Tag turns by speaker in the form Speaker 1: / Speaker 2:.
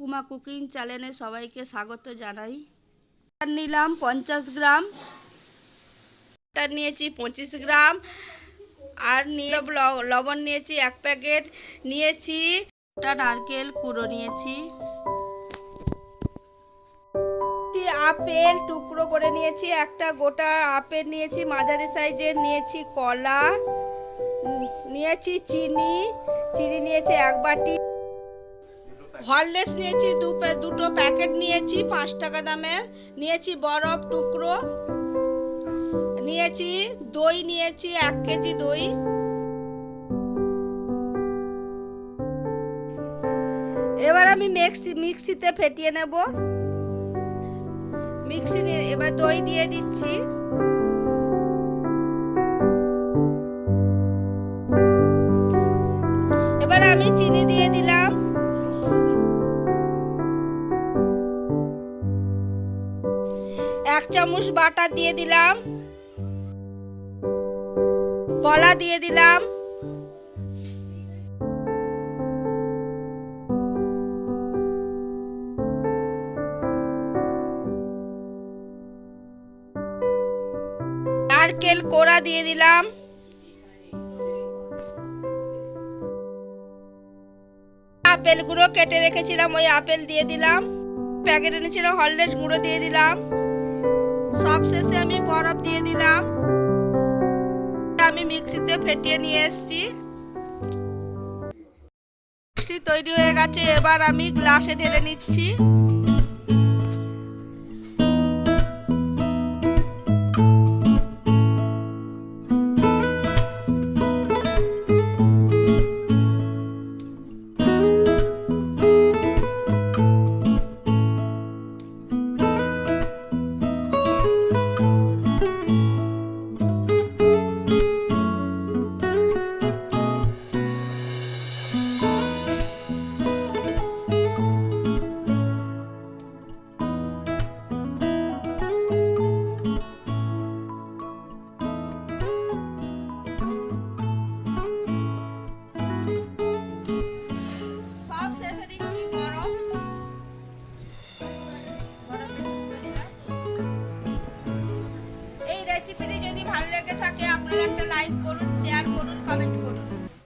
Speaker 1: ঠাকুমা কুকিং চ্যানেলে সবাইকে স্বাগত জানাই। নিলাম 50 গ্রাম, নিয়েছি 25 গ্রাম, আর নিয়ে লবণ নিয়েছি 1 প্যাকেট, নিয়েছি নারকেল কুড়ো, নিয়েছি আপেল টুকরো করে নিয়েছি, একটা গোটা আপেল নিয়েছি মাঝারি সাইজের, নিয়েছি কলা, নিয়েছি চিনি নিয়েছি 1 বাটি, হরলিক্স নিয়েছি দুটো প্যাকেট নিয়েছি 5 টাকা দামের, নিয়েছি বরফ টুকরো, নিয়েছি দই, নিয়েছি 1 কেজি দই। এবার আমি মিক্সিতে ফেটিয়ে নেব। এবার দই দিয়ে দিচ্ছি, এবার আমি চিনি দিয়ে দিলাম, এক চামচ বাটার দিয়ে দিলাম, কলা দিয়ে দিলাম, নারকেল কোড়া দিয়ে দিলাম, আপেল গুঁড়ো কেটে রেখেছিলাম ওই আপেল দিয়ে দিলাম, প্যাকেট এনেছিলাম হরলিক্স গুঁড়ো দিয়ে দিলাম, সবশেষে আমি বরফ দিয়ে দিলাম। আমি মিক্সিতে ফেটিয়ে নিয়ে এসেছি, তৈরি হয়ে গেছে। এবার আমি গ্লাসে ঢেলে নিচ্ছি।